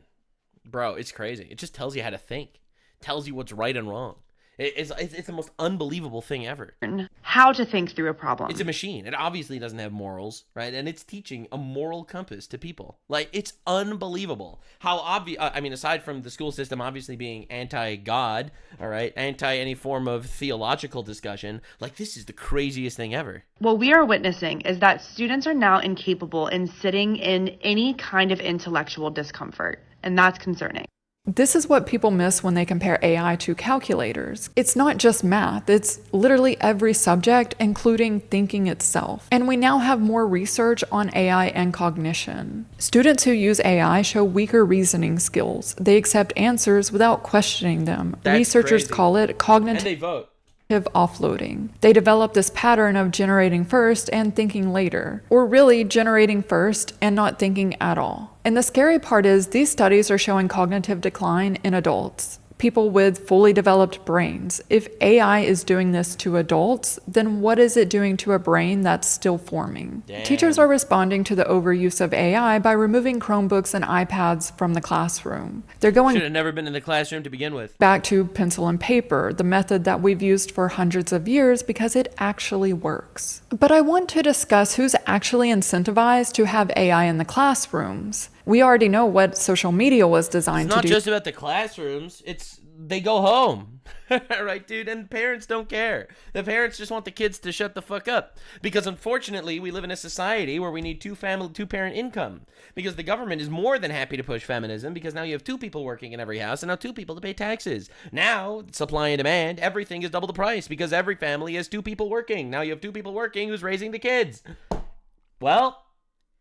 Bro, it's crazy. It just tells you how to think. Tells you what's right and wrong. It's the most unbelievable thing ever. How to think through a problem. It's a machine. It obviously doesn't have morals, right? And it's teaching a moral compass to people. Like, it's unbelievable how obvious. I mean, aside from the school system obviously being anti-God, all right, anti any form of theological discussion, like, this is the craziest thing ever. What we are witnessing is that students are now incapable in sitting in any kind of intellectual discomfort, and that's concerning. This is what people miss when they compare AI to calculators. It's not just math, it's literally every subject, including thinking itself. And we now have more research on AI and cognition. Students who use AI show weaker reasoning skills. They accept answers without questioning them. That's Researchers crazy. call it cognitive. And they vote. Offloading. They develop this pattern of generating first and thinking later, or really generating first and not thinking at all. And the scary part is these studies are showing cognitive decline in adults, people with fully developed brains. If AI is doing this to adults, then what is it doing to a brain that's still forming? Damn. Teachers are responding to the overuse of AI by removing Chromebooks and iPads from the classroom. They're going Should have never been in the classroom to begin with. back to pencil and paper, the method that we've used for hundreds of years because it actually works. But I want to discuss who's actually incentivized to have AI in the classrooms. We already know what social media was designed It's to not do. just about the classrooms. It's they go home. Right, dude? And parents don't care. The parents just want the kids to shut the fuck up. Because unfortunately, we live in a society where we need two-parent income. Because the government is more than happy to push feminism because now you have 2 people working in every house and now 2 people to pay taxes. Now, supply and demand, everything is double the price because every family has 2 people working. Now you have 2 people working who's raising the kids. Well,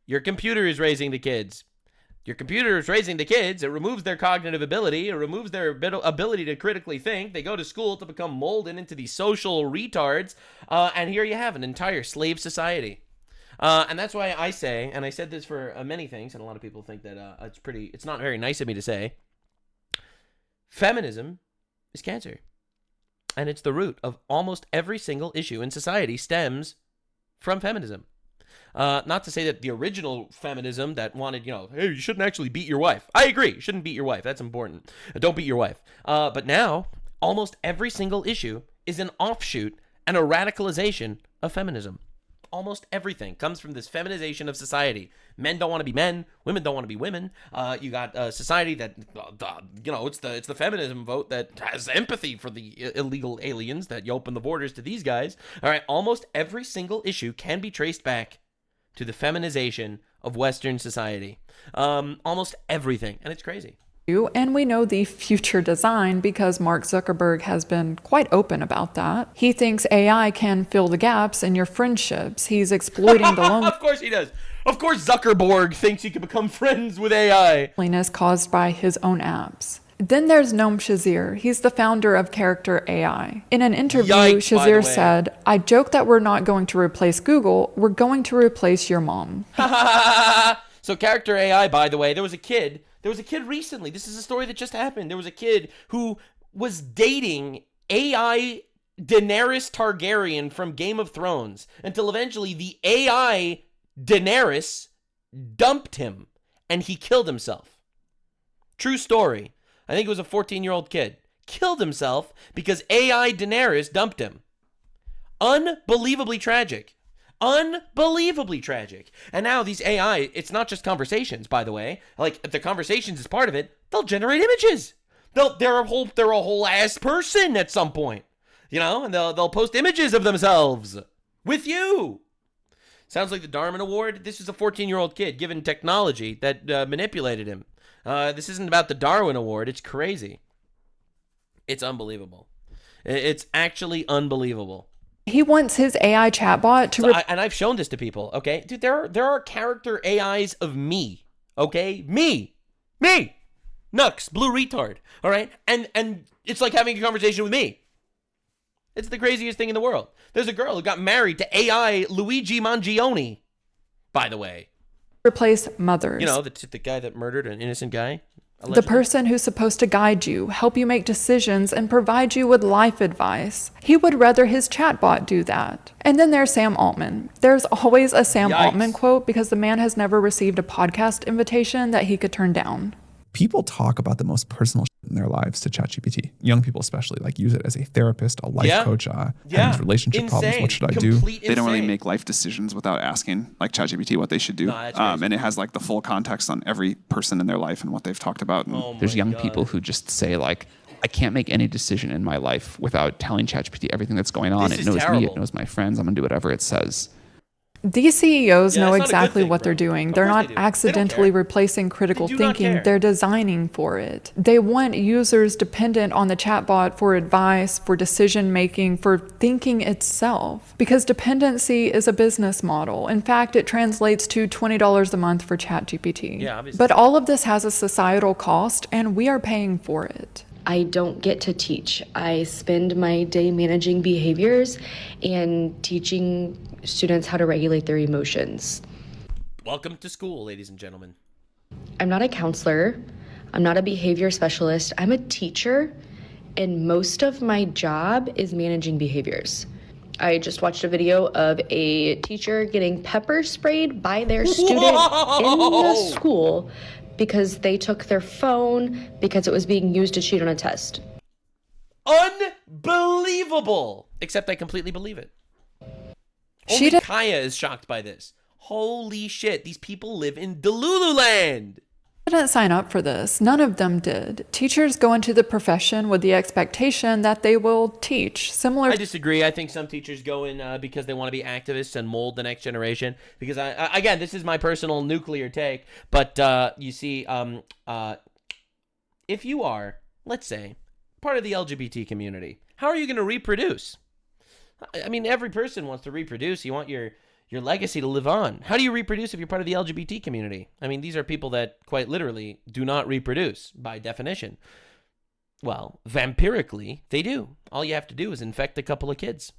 your computer is raising the kids. Your computer is raising the kids. It removes their cognitive ability. It removes their ability to critically think. They go to school to become molded into these social retards. And here you have an entire slave society. And that's why I say, and I said this for many things, and a lot of people think that it's not very nice of me to say, feminism is cancer. And it's the root of almost every single issue in society stems from feminism. Not to say that the original feminism that wanted, hey, you shouldn't actually beat your wife. I agree. You shouldn't beat your wife. That's important. Don't beat your wife. But now, almost every single issue is an offshoot and a radicalization of feminism. Almost everything comes from this feminization of society. Men don't want to be men. Women don't want to be women. You got a society that, it's the feminism vote that has empathy for the illegal aliens that you open the borders to these guys. All right, almost every single issue can be traced back to the feminization of Western society. Almost everything. And it's crazy. And we know the future design because Mark Zuckerberg has been quite open about that. He thinks AI can fill the gaps in your friendships. He's exploiting the Of course he does. Of course Zuckerberg thinks he can become friends with AI. loneliness caused by his own apps. Then there's Noam Shazir. He's the founder of Character AI. In an interview, Yikes, by the Shazir way. said, "I joke that we're not going to replace Google, we're going to replace your mom." So Character AI, by the way, there was a kid recently. This is a story that just happened. There was a kid who was dating AI Daenerys Targaryen from Game of Thrones until eventually the AI Daenerys dumped him and he killed himself. True story. I think it was a 14-year-old kid. Killed himself because AI Daenerys dumped him. Unbelievably tragic. Unbelievably tragic. And now these AI, it's not just conversations, by the way. Like, if the conversations is part of it, they'll generate images. They're a whole ass person at some point. You know, and they'll post images of themselves with you. Sounds like the Darwin Award. This is a 14-year-old kid given technology that manipulated him. This isn't about the Darwin Award. It's crazy. It's unbelievable. It's actually unbelievable. He wants his AI chatbot to... And I've shown this to people, okay? Dude, there are character AIs of me, okay? Me! Nux, blue retard, all right? And it's like having a conversation with me. It's the craziest thing in the world. There's a girl who got married to AI Luigi Mangione, by the way. Replace mothers. You know, the guy that murdered an innocent guy. The person who's supposed to guide you, help you make decisions, and provide you with life advice. He would rather his chatbot do that. And then there's Sam Altman. There's always a Sam Altman quote because the man has never received a podcast invitation that he could turn down. People talk about the most personal shit in their lives to ChatGPT. Young people especially, like, use it as a therapist, a life coach, having these relationship problems. What should I do? They don't really make life decisions without asking, like, ChatGPT what they should do. And it has, like, the full context on every person in their life and what they've talked about. And there's young people who just say, like, I can't make any decision in my life without telling ChatGPT everything that's going on. It knows me, it knows my friends. I'm going to do whatever it says. These CEOs know exactly what they're doing. They're not accidentally replacing critical thinking. They're designing for it. They want users dependent on the chatbot for advice, for decision making, for thinking itself. Because dependency is a business model. In fact, it translates to $20 a month for ChatGPT. Yeah, obviously. But all of this has a societal cost, and we are paying for it. I don't get to teach. I spend my day managing behaviors and teaching students how to regulate their emotions. Welcome to school, ladies and gentlemen. I'm not a counselor. I'm not a behavior specialist. I'm a teacher, and most of my job is managing behaviors. I just watched a video of a teacher getting pepper sprayed by their student in the school because they took their phone because it was being used to cheat on a test. Unbelievable! Except I completely believe it. Only Kaya is shocked by this. Holy shit, these people live in Delulu land! Didn't sign up for this. None of them did. Teachers go into the profession with the expectation that they will teach. I disagree. I think some teachers go in because they want to be activists and mold the next generation. Because, again, this is my personal nuclear take. But you see, if you are, let's say, part of the LGBT community, how are you going to reproduce? I mean, every person wants to reproduce. You want your legacy to live on. How do you reproduce if you're part of the LGBT community? I mean, these are people that quite literally do not reproduce by definition. Well, vampirically, they do. All you have to do is infect a couple of kids.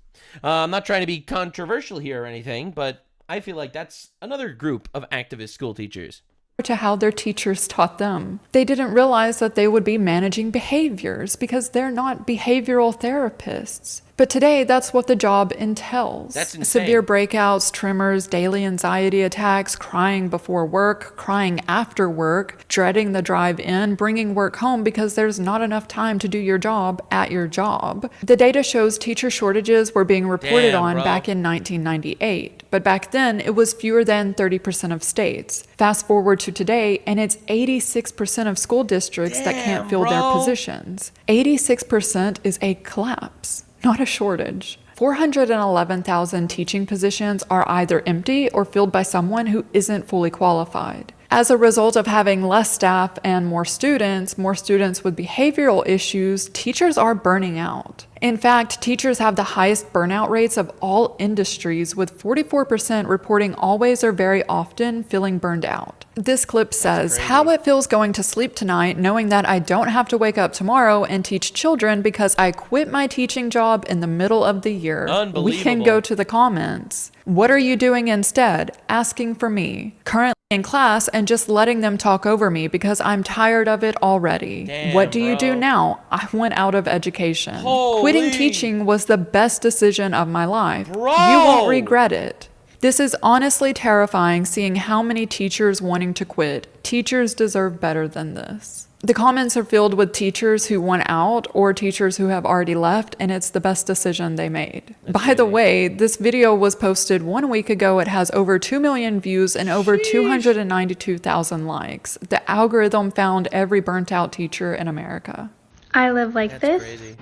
I'm not trying to be controversial here or anything, but I feel like that's another group of activist school teachers. To how their teachers taught them. They didn't realize that they would be managing behaviors because they're not behavioral therapists. But today, that's what the job entails. That's insane. Severe breakouts, tremors, daily anxiety attacks, crying before work, crying after work, dreading the drive in, bringing work home because there's not enough time to do your job at your job. The data shows teacher shortages were being reported back in 1998. But back then, it was fewer than 30% of states. Fast forward to today, and it's 86% of school districts that can't fill their positions. 86% is a collapse, not a shortage. 411,000 teaching positions are either empty or filled by someone who isn't fully qualified. As a result of having less staff and more students with behavioral issues, teachers are burning out. In fact, teachers have the highest burnout rates of all industries, with 44% reporting always or very often feeling burned out. This clip says how it feels going to sleep tonight knowing that I don't have to wake up tomorrow and teach children because I quit my teaching job in the middle of the year. Unbelievable. We can go to the comments. What are you doing instead? Asking for me. Currently in class and just letting them talk over me because I'm tired of it already. Damn, what do you do bro. now? I went out of education. Holy. Quitting teaching was the best decision of my life. Bro. You won't regret it. This is honestly terrifying seeing how many teachers wanting to quit. Teachers deserve better than this. The comments are filled with teachers who want out or teachers who have already left, and it's the best decision they made. By the way, this video was posted 1 week ago. It has over 2 million views and over 292,000 likes. The algorithm found every burnt out teacher in America. I live like this. Crazy.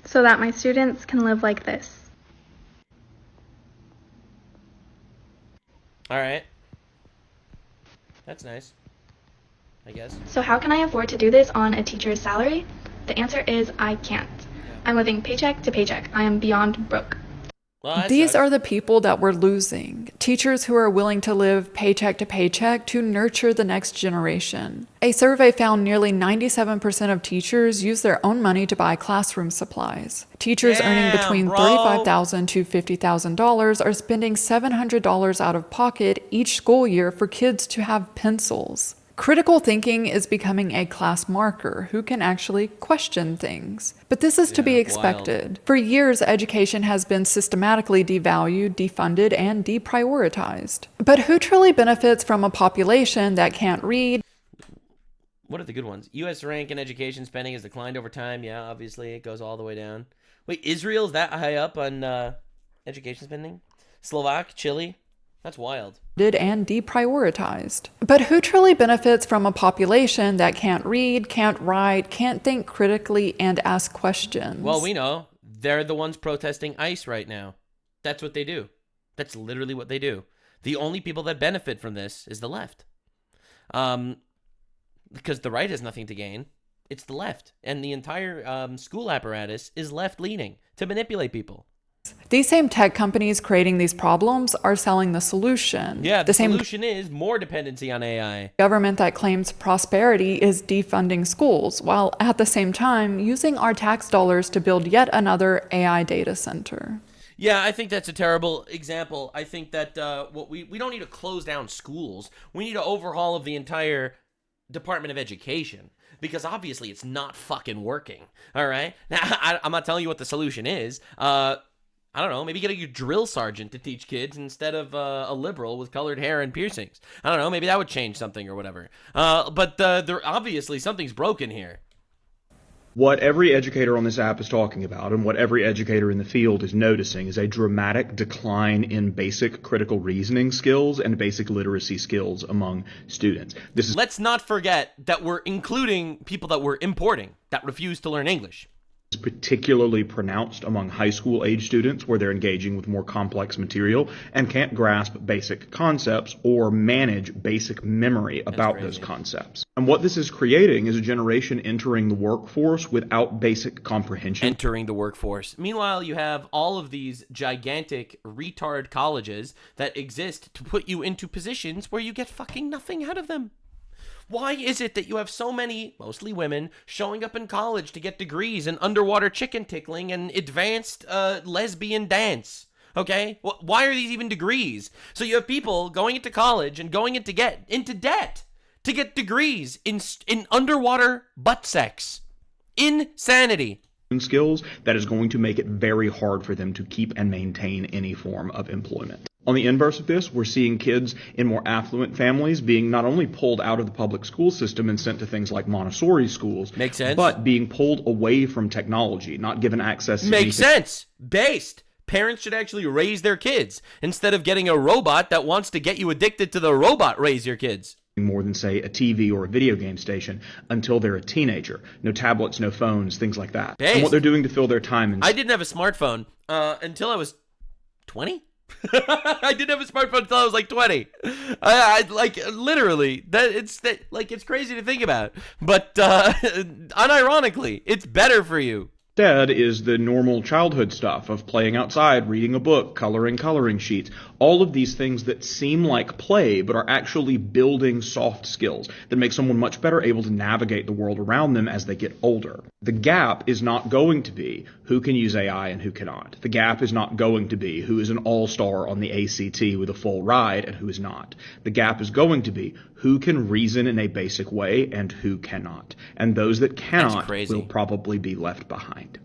So that my students can live like this. All right. That's nice, I guess. So how can I afford to do this on a teacher's salary? The answer is I can't. I'm living paycheck to paycheck. I am beyond broke. Well, These are the people that we're losing. Teachers who are willing to live paycheck to paycheck to nurture the next generation. A survey found nearly 97% of teachers use their own money to buy classroom supplies. Teachers earning between $35,000 to $50,000 are spending $700 out of pocket each school year for kids to have pencils. Critical thinking is becoming a class marker who can actually question things. But this is to be expected. For years, education has been systematically devalued, defunded, and deprioritized. But who truly benefits from a population that can't read? What are the good ones? U.S. rank in education spending has declined over time. Yeah, obviously, it goes all the way down. Wait, Israel's that high up on education spending? Slovak, Chile? That's wild. And deprioritized. But who truly benefits from a population that can't read, can't write, can't think critically, and ask questions? Well, we know. They're the ones protesting ICE right now. That's what they do. That's literally what they do. The only people that benefit from this is the left. Because the right has nothing to gain. It's the left. And the entire school apparatus is left-leaning to manipulate people. These same tech companies creating these problems are selling the solution. Yeah, the same solution is more dependency on AI. Government that claims prosperity is defunding schools, while at the same time using our tax dollars to build yet another AI data center. Yeah, I think that's a terrible example. I think that what we don't need to close down schools. We need to overhaul of the entire Department of Education. Because obviously it's not fucking working. All right? Now, I'm not telling you what the solution is. I don't know, maybe get a drill sergeant to teach kids instead of a liberal with colored hair and piercings. I don't know, maybe that would change something or whatever. But there obviously something's broken here. What every educator on this app is talking about and what every educator in the field is noticing is a dramatic decline in basic critical reasoning skills and basic literacy skills among students. Let's not forget that we're including people that we're importing that refuse to learn English. It's particularly pronounced among high school age students where they're engaging with more complex material and can't grasp basic concepts or manage basic memory about those concepts. And what this is creating is a generation entering the workforce without basic comprehension. Entering the workforce. Meanwhile, you have all of these gigantic retard colleges that exist to put you into positions where you get fucking nothing out of them. Why is it that you have so many, mostly women, showing up in college to get degrees in underwater chicken tickling and advanced lesbian dance? Okay? Why are these even degrees? So you have people going into college and going into debt to get degrees in underwater butt sex. Insanity. Skills that is going to make it very hard for them to keep and maintain any form of employment. On the inverse of this, we're seeing kids in more affluent families being not only pulled out of the public school system and sent to things like Montessori schools, makes sense, but being pulled away from technology, not given access to makes sense. Based. Parents should actually raise their kids instead of getting a robot that wants to get you addicted to the robot raise your kids. More than, say, a TV or a video game station until they're a teenager. No tablets, no phones, things like that. Based. And what they're doing to fill their time. I didn't have a smartphone until I was 20. I didn't have a smartphone until I was like 20. I like literally it's crazy to think about, but unironically, it's better for you. Instead is the normal childhood stuff of playing outside, reading a book, coloring sheets, all of these things that seem like play but are actually building soft skills that make someone much better able to navigate the world around them as they get older. The gap is not going to be who can use AI and who cannot. The gap is not going to be who is an all-star on the ACT with a full ride and who is not. The gap is going to be who can reason in a basic way and who cannot. And those that cannot will probably be left behind.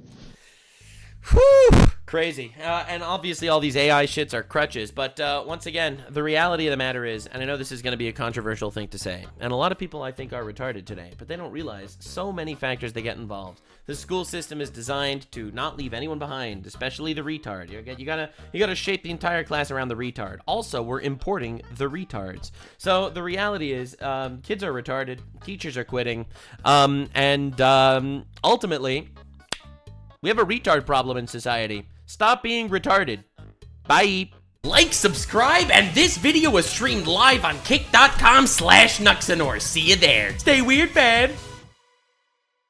Whew! Crazy. And obviously all these AI shits are crutches, but once again, the reality of the matter is, and I know this is going to be a controversial thing to say, and a lot of people I think are retarded today, but they don't realize so many factors they get involved. The school system is designed to not leave anyone behind, especially the retard. You gotta shape the entire class around the retard. Also, we're importing the retards. So the reality is, kids are retarded, teachers are quitting, and ultimately, we have a retard problem in society. Stop being retarded. Bye. Like, subscribe, and this video was streamed live on kick.com/Nuxanor. See you there. Stay weird, man.